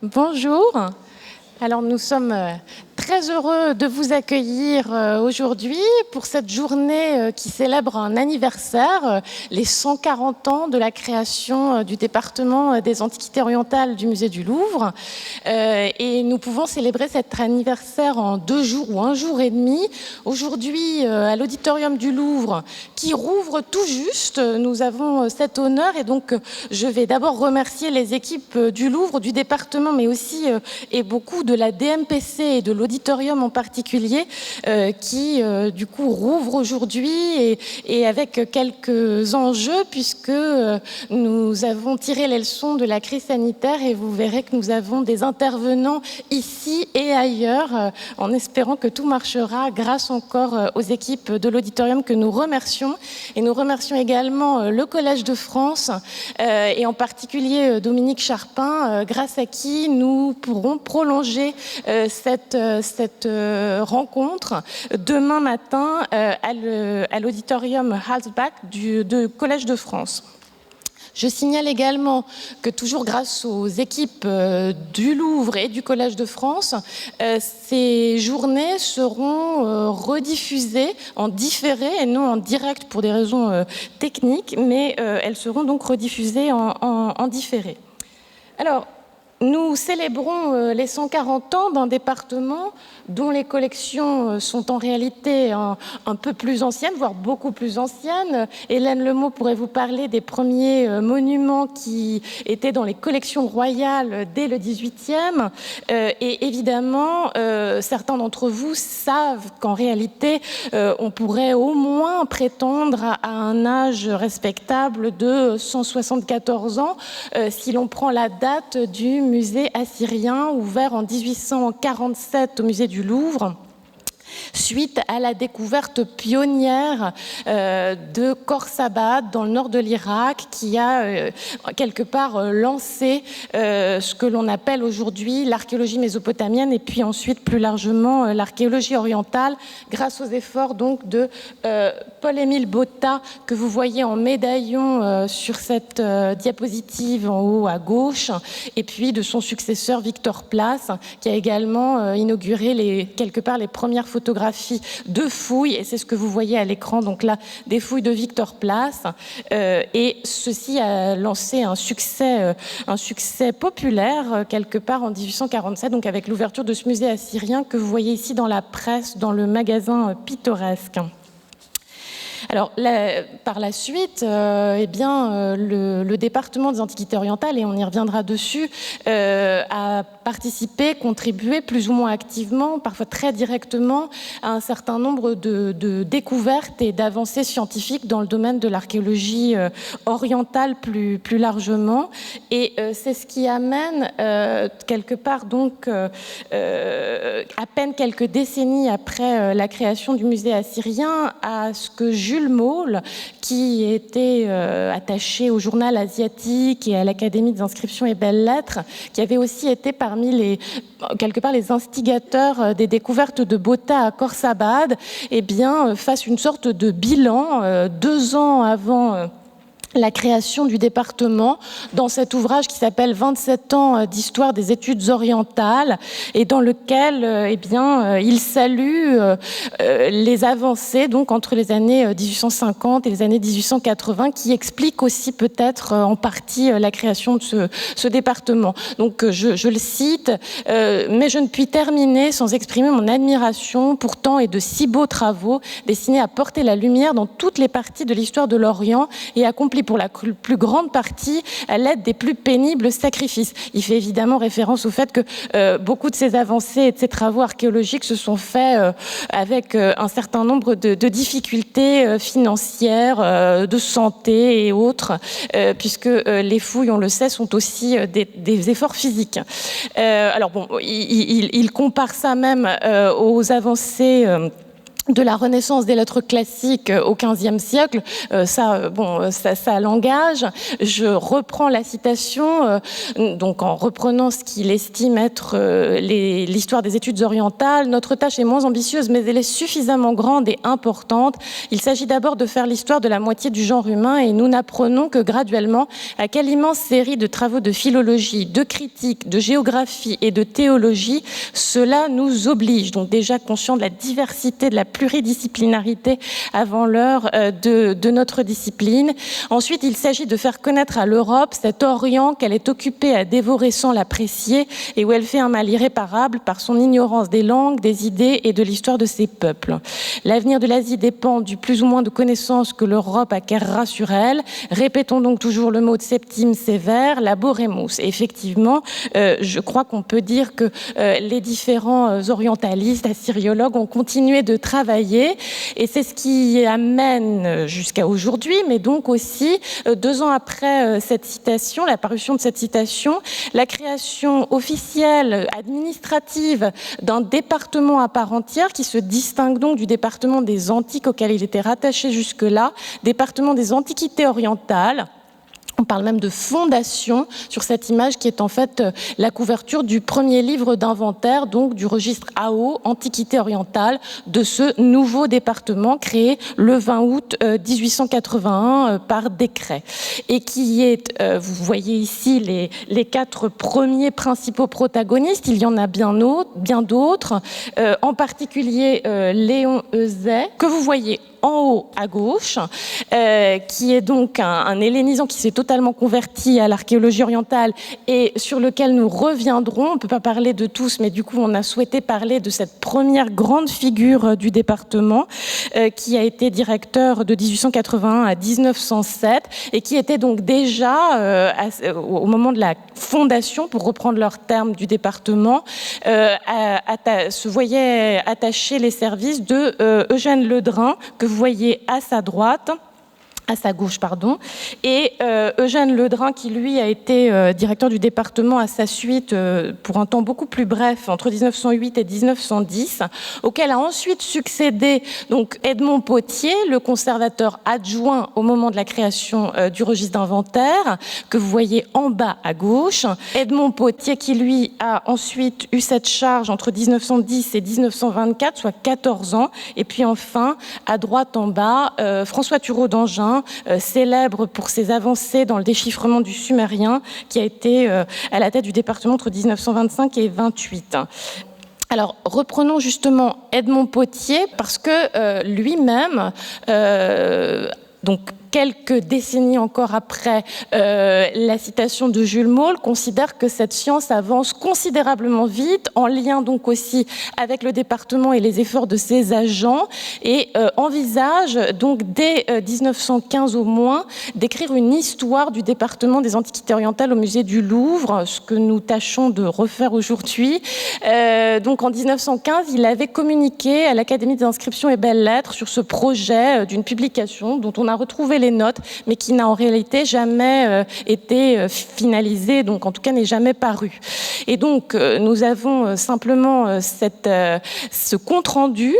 Bonjour. Alors nous sommes très heureux de vous accueillir aujourd'hui pour cette journée qui célèbre un anniversaire, les 140 ans de la création du département des Antiquités orientales du musée du Louvre. Et nous pouvons célébrer cet anniversaire en 2 jours ou 1 jour et demi. Aujourd'hui, à l'auditorium du Louvre, qui rouvre tout juste, nous avons cet honneur. Et donc, je vais d'abord remercier les équipes du Louvre, du département, mais aussi et beaucoup de la DMPC et de l'auditorium en particulier, qui du coup rouvre aujourd'hui et avec quelques enjeux, puisque nous avons tiré les leçons de la crise sanitaire et vous verrez que nous avons des intervenants ici et ailleurs, en espérant que tout marchera grâce encore aux équipes de l'auditorium que nous remercions. Et nous remercions également le Collège de France et en particulier Dominique Charpin, grâce à qui nous pourrons prolonger cette rencontre demain matin à l'auditorium Halsbach du Collège de France. Je signale également que toujours grâce aux équipes du Louvre et du Collège de France, ces journées seront rediffusées en différé et non en direct pour des raisons techniques, mais elles seront donc rediffusées en différé. Alors, nous célébrons les 140 ans d'un département dont les collections sont en réalité un peu plus anciennes, voire beaucoup plus anciennes. Hélène Lemot pourrait vous parler des premiers monuments qui étaient dans les collections royales dès le XVIIIe. Et évidemment, certains d'entre vous savent qu'en réalité, on pourrait au moins prétendre à un âge respectable de 174 ans si l'on prend la date du musée assyrien ouvert en 1847 au musée du Louvre, suite à la découverte pionnière de Khorsabad dans le nord de l'Irak, qui a quelque part lancé ce que l'on appelle aujourd'hui l'archéologie mésopotamienne et puis ensuite plus largement l'archéologie orientale, grâce aux efforts donc de Paul-Émile Botta, que vous voyez en médaillon sur cette diapositive en haut à gauche, et puis de son successeur Victor Place, qui a également inauguré quelque part les premières photographies de fouilles, et c'est ce que vous voyez à l'écran, donc là, des fouilles de Victor Place, et ceci a lancé un succès populaire quelque part en 1847, donc avec l'ouverture de ce musée assyrien que vous voyez ici dans la presse, dans le magasin Pittoresque. Alors, par la suite, le département des Antiquités orientales, et on y reviendra dessus, a participé, contribué plus ou moins activement, parfois très directement, à un certain nombre de découvertes et d'avancées scientifiques dans le domaine de l'archéologie orientale plus largement. Et c'est ce qui amène, quelque part, donc, à peine quelques décennies après la création du musée assyrien, à ce que Jules Maule, qui était attaché au journal asiatique et à l'Académie des inscriptions et belles-lettres, qui avait aussi été parmi quelque part les instigateurs des découvertes de Botta à Khorsabad, fasse une sorte de bilan 2 ans avant la création du département, dans cet ouvrage qui s'appelle 27 ans d'histoire des études orientales, et dans lequel il salue les avancées donc entre les années 1850 et les années 1880, qui expliquent aussi peut-être en partie la création de ce département. Donc je le cite, mais je ne puis terminer sans exprimer mon admiration pour tant et de si beaux travaux destinés à porter la lumière dans toutes les parties de l'histoire de l'Orient et accomplis pour la plus grande partie à l'aide des plus pénibles sacrifices. Il fait évidemment référence au fait que beaucoup de ces avancées et de ces travaux archéologiques se sont faits avec un certain nombre de difficultés financières, de santé et autres, puisque les fouilles, on le sait, sont aussi des efforts physiques. Il compare ça même aux avancées de la Renaissance des lettres classiques au XVe siècle, ça l'engage. Je reprends la citation, donc en reprenant ce qu'il estime être l'histoire des études orientales. Notre tâche est moins ambitieuse, mais elle est suffisamment grande et importante. Il s'agit d'abord de faire l'histoire de la moitié du genre humain, et nous n'apprenons que graduellement à quelle immense série de travaux de philologie, de critique, de géographie et de théologie cela nous oblige. Donc déjà conscient de la diversité, de la pluridisciplinarité avant l'heure de notre discipline. Ensuite, il s'agit de faire connaître à l'Europe cet Orient qu'elle est occupée à dévorer sans l'apprécier et où elle fait un mal irréparable par son ignorance des langues, des idées et de l'histoire de ses peuples. L'avenir de l'Asie dépend du plus ou moins de connaissances que l'Europe acquérera sur elle. Répétons donc toujours le mot de Septime Sévère, laboremus. Et effectivement, je crois qu'on peut dire que les différents orientalistes, assyriologues ont continué de travailler, et c'est ce qui amène jusqu'à aujourd'hui, mais donc aussi 2 ans après cette citation, la parution de cette citation, la création officielle, administrative d'un département à part entière qui se distingue donc du département des Antiques auquel il était rattaché jusque-là, département des Antiquités orientales. On parle même de fondation sur cette image qui est en fait la couverture du premier livre d'inventaire, donc du registre AO, Antiquité orientale, de ce nouveau département créé le 20 août 1881 par décret. Et qui est, vous voyez ici les 4 premiers principaux protagonistes, il y en a bien d'autres, en particulier Léon Euzet, que vous voyez en haut à gauche, qui est donc un hellénisant qui s'est totalement converti à l'archéologie orientale et sur lequel nous reviendrons. On ne peut pas parler de tous, mais du coup on a souhaité parler de cette première grande figure du département qui a été directeur de 1881 à 1907 et qui était donc déjà, au moment de la fondation, pour reprendre leur terme du département, se voyait attacher les services de Eugène Ledrin, que vous voyez à sa droite, à sa gauche, pardon, et Eugène Ledrin, qui lui a été directeur du département à sa suite pour un temps beaucoup plus bref, entre 1908 et 1910, auquel a ensuite succédé donc Edmond Potier, le conservateur adjoint au moment de la création du registre d'inventaire, que vous voyez en bas à gauche. Edmond Potier qui lui a ensuite eu cette charge entre 1910 et 1924, soit 14 ans, et puis enfin, à droite en bas, François Thureau d'Angin, célèbre pour ses avancées dans le déchiffrement du sumérien, qui a été à la tête du département entre 1925 et 1928. Alors, reprenons justement Edmond Potier, parce que lui-même, donc quelques décennies encore après la citation de Jules Maule, considère que cette science avance considérablement vite, en lien donc aussi avec le département et les efforts de ses agents, et envisage donc dès 1915 au moins d'écrire une histoire du département des Antiquités orientales au musée du Louvre, ce que nous tâchons de refaire aujourd'hui. Donc en 1915, il avait communiqué à l'Académie des inscriptions et belles-lettres sur ce projet d'une publication dont on a retrouvé les notes, mais qui n'a en réalité jamais été finalisé, donc en tout cas n'est jamais paru. Et donc nous avons simplement ce compte-rendu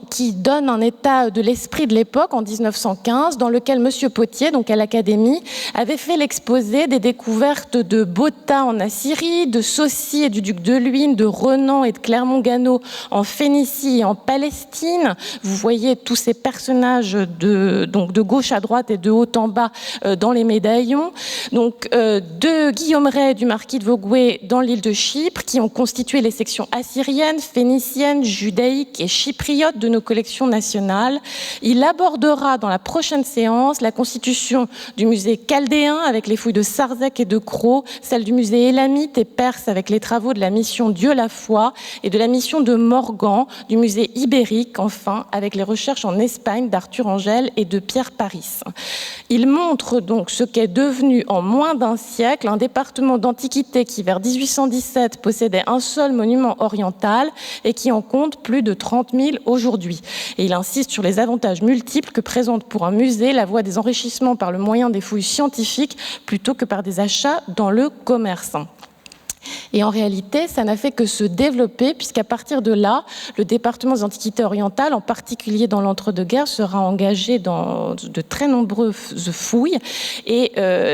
qui donne un état de l'esprit de l'époque en 1915, dans lequel M. Potier, donc à l'Académie, avait fait l'exposé des découvertes de Botta en Assyrie, de Saucy et du duc de Luynes, de Renan et de Clermont-Ganneau en Phénicie et en Palestine. Vous voyez tous ces personnages donc de gauche à droite et de haut en bas dans les médaillons. Donc de Guillaume Rey et du marquis de Vogüé dans l'île de Chypre, qui ont constitué les sections assyriennes, phéniciennes, judaïques et chypriotes de nos collections nationales. Il abordera dans la prochaine séance la constitution du musée chaldéen avec les fouilles de Sarzec et de Cros, celle du musée élamite et perse avec les travaux de la mission Dieu la foi et de la mission de Morgan, du musée ibérique enfin avec les recherches en Espagne d'Arthur Angel et de Pierre Paris. Il montre donc ce qu'est devenu en moins d'un siècle un département d'antiquité qui vers 1817 possédait un seul monument oriental et qui en compte plus de 30 000 aujourd'hui. Et il insiste sur les avantages multiples que présente pour un musée la voie des enrichissements par le moyen des fouilles scientifiques plutôt que par des achats dans le commerce. Et en réalité, ça n'a fait que se développer, puisqu'à partir de là, le département des Antiquités orientales, en particulier dans l'entre-deux-guerres, sera engagé dans de très nombreuses fouilles. Et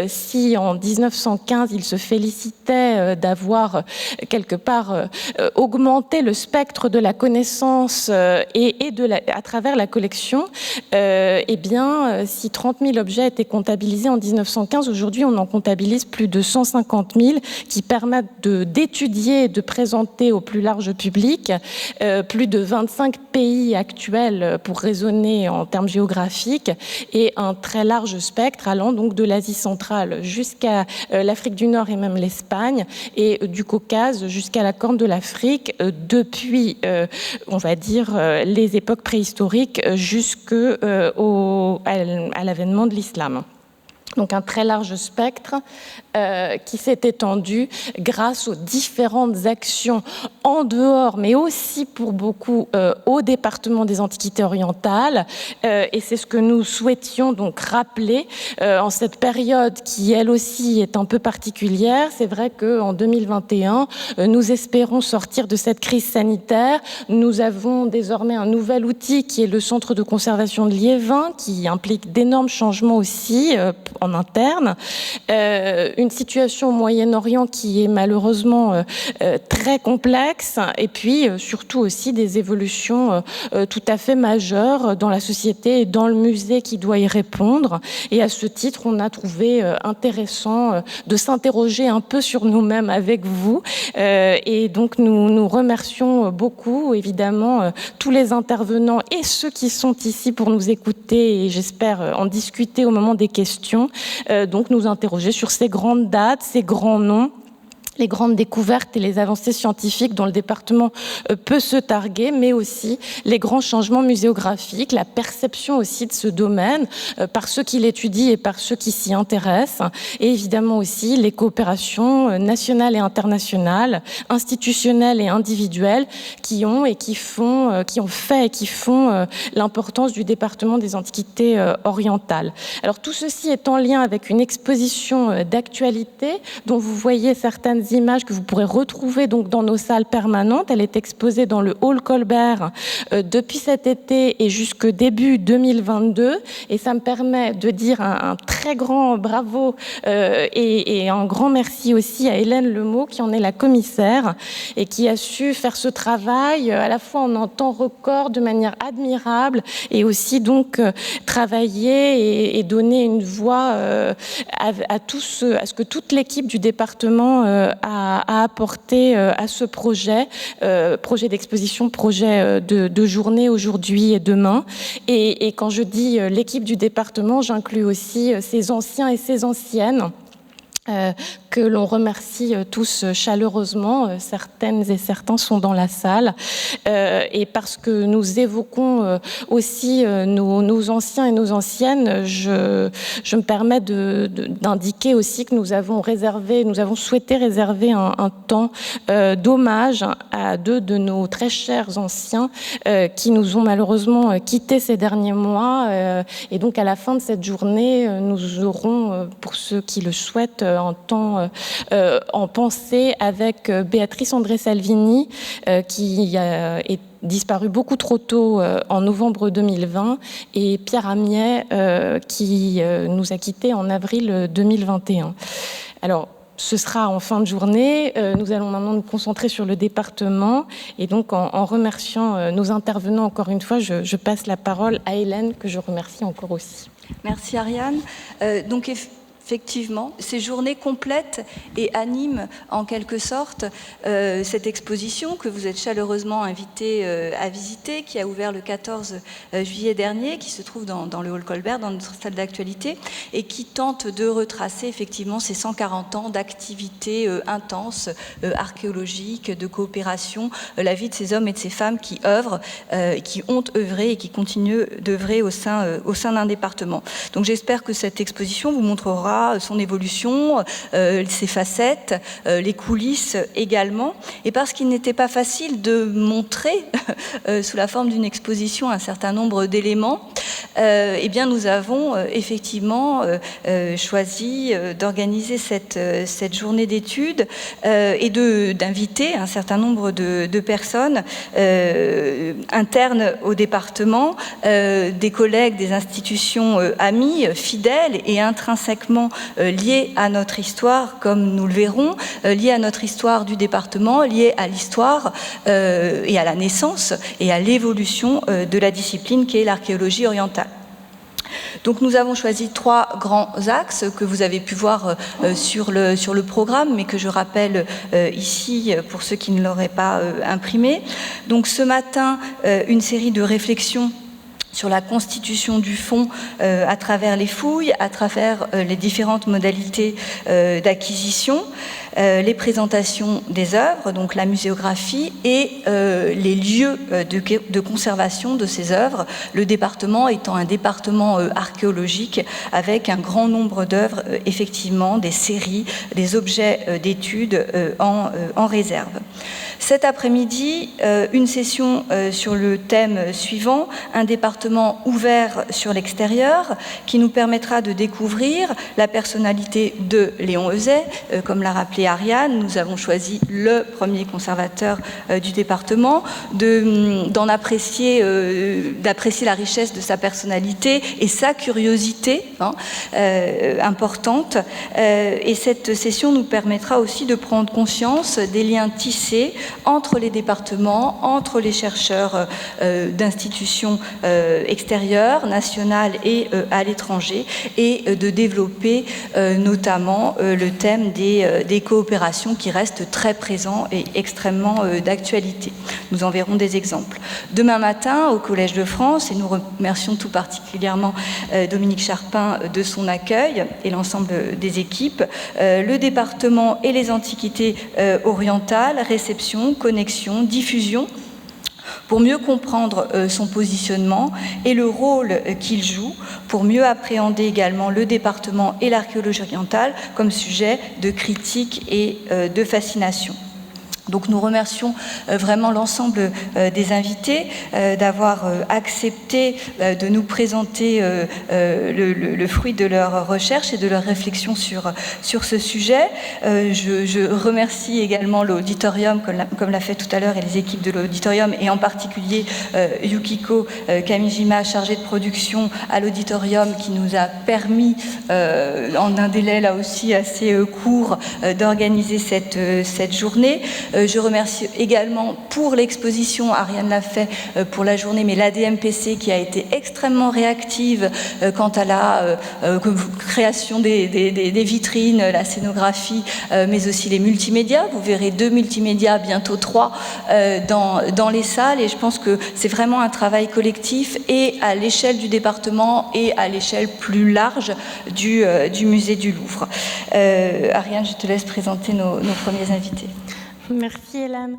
si en 1915, il se félicitait d'avoir quelque part augmenté le spectre de la connaissance à travers la collection, eh bien, si 30 000 objets étaient comptabilisés en 1915, aujourd'hui, on en comptabilise plus de 150 000 qui permettent d'étudier et de présenter au plus large public plus de 25 pays actuels pour raisonner en termes géographiques et un très large spectre allant donc de l'Asie centrale jusqu'à l'Afrique du Nord et même l'Espagne et du Caucase jusqu'à la Corne de l'Afrique depuis, on va dire, les époques préhistoriques jusqu'à l'avènement de l'islam. Donc un très large spectre qui s'est étendu grâce aux différentes actions en dehors, mais aussi pour beaucoup au département des Antiquités orientales. Et c'est ce que nous souhaitions donc rappeler en cette période qui, elle aussi, est un peu particulière. C'est vrai qu'en 2021, nous espérons sortir de cette crise sanitaire. Nous avons désormais un nouvel outil qui est le Centre de conservation de Liévin, qui implique d'énormes changements aussi en interne. Une situation au Moyen-Orient qui est malheureusement très complexe et puis surtout aussi des évolutions tout à fait majeures dans la société et dans le musée qui doit y répondre. Et à ce titre, on a trouvé intéressant de s'interroger un peu sur nous-mêmes avec vous. Et donc nous remercions beaucoup évidemment tous les intervenants et ceux qui sont ici pour nous écouter et j'espère en discuter au moment des questions. Donc nous interroger sur ces grandes dates, ces grands noms, les grandes découvertes et les avancées scientifiques dont le département peut se targuer, mais aussi les grands changements muséographiques, la perception aussi de ce domaine par ceux qui l'étudient et par ceux qui s'y intéressent, et évidemment aussi les coopérations nationales et internationales, institutionnelles et individuelles qui ont fait et qui font l'importance du département des Antiquités orientales. Alors tout ceci est en lien avec une exposition d'actualité dont vous voyez certaines images que vous pourrez retrouver donc dans nos salles permanentes. Elle est exposée dans le hall Colbert depuis cet été et jusqu'au début 2022. Et ça me permet de dire un très grand bravo et un grand merci aussi à Hélène Lemot, qui en est la commissaire et qui a su faire ce travail à la fois en un temps record de manière admirable et aussi donc travailler et donner une voix à ce que toute l'équipe du département a apporté à ce projet d'exposition, projet de journée aujourd'hui et demain. Et quand je dis l'équipe du département, j'inclus aussi ses anciens et ses anciennes. Que l'on remercie tous chaleureusement. Certaines et certains sont dans la salle. Et parce que nous évoquons aussi nos anciens et nos anciennes, je me permets d'indiquer aussi que nous avons souhaité réserver un temps d'hommage à deux de nos très chers anciens qui nous ont malheureusement quittés ces derniers mois. Et donc à la fin de cette journée, nous aurons, pour ceux qui le souhaitent, un temps en pensée avec Béatrice André Salvini, qui est disparu beaucoup trop tôt en novembre 2020, et Pierre Amiet, qui nous a quittés en avril 2021. Alors, ce sera en fin de journée. Nous allons maintenant nous concentrer sur le département. Et donc, en remerciant nos intervenants encore une fois, je passe la parole à Hélène, que je remercie encore aussi. Merci Ariane. Donc, effectivement, ces journées complètent et animent en quelque sorte cette exposition que vous êtes chaleureusement invités à visiter, qui a ouvert le 14 juillet dernier, qui se trouve dans le hall Colbert, dans notre salle d'actualité, et qui tente de retracer effectivement ces 140 ans d'activités intenses, archéologiques, de coopération, la vie de ces hommes et de ces femmes qui œuvrent, qui ont œuvré et qui continuent d'œuvrer au sein d'un département. Donc j'espère que cette exposition vous montrera verra son évolution, ses facettes, les coulisses également. Et parce qu'il n'était pas facile de montrer sous la forme d'une exposition un certain nombre d'éléments, eh bien nous avons effectivement choisi d'organiser cette journée d'études et d'inviter un certain nombre de personnes internes au département, des collègues des institutions amies, fidèles et intrinsèquement liées à notre histoire, comme nous le verrons, liées à notre histoire du département, liées à l'histoire et à la naissance et à l'évolution de la discipline qui est l'archéologie orientale. Donc nous avons choisi 3 grands axes que vous avez pu voir sur le programme, mais que je rappelle ici pour ceux qui ne l'auraient pas imprimé. Donc ce matin, une série de réflexions sur la constitution du fonds à travers les fouilles, à travers les différentes modalités d'acquisition, les présentations des œuvres, donc la muséographie et les lieux de conservation de ces œuvres, le département étant un département archéologique avec un grand nombre d'œuvres, effectivement, des séries, des objets d'études en réserve. Cet après-midi, une session sur le thème suivant, un département ouvert sur l'extérieur, qui nous permettra de découvrir la personnalité de Léon Heuzet. Comme l'a rappelé Ariane, nous avons choisi le premier conservateur du département, d'apprécier la richesse de sa personnalité et sa curiosité importante. Et cette session nous permettra aussi de prendre conscience des liens tissés entre les départements, entre les chercheurs d'institutions extérieures, nationales et à l'étranger, et de développer notamment le thème des coopérations qui reste très présent et extrêmement d'actualité. Nous en verrons des exemples. Demain matin, au Collège de France, et nous remercions tout particulièrement Dominique Charpin de son accueil et l'ensemble des équipes, le département et les antiquités orientales, réception, connexion, diffusion, pour mieux comprendre son positionnement et le rôle qu'il joue, pour mieux appréhender également le département et l'archéologie orientale comme sujet de critique et de fascination. Donc nous remercions vraiment l'ensemble des invités d'avoir accepté de nous présenter le fruit de leur recherche et de leur réflexion sur ce sujet. Je remercie également l'auditorium, comme l'a fait tout à l'heure, et les équipes de l'auditorium, et en particulier Yukiko Kamijima, chargée de production à l'auditorium, qui nous a permis, en un délai là aussi assez court, d'organiser cette journée. Je remercie également pour l'exposition, Ariane l'a fait pour la journée, mais l'ADMPC qui a été extrêmement réactive quant à la création des vitrines, la scénographie, mais aussi les multimédias. Vous verrez 2 multimédias, bientôt 3, dans les salles, et je pense que c'est vraiment un travail collectif et à l'échelle du département et à l'échelle plus large du musée du Louvre. Ariane, je te laisse présenter nos premiers invités. Merci Hélène.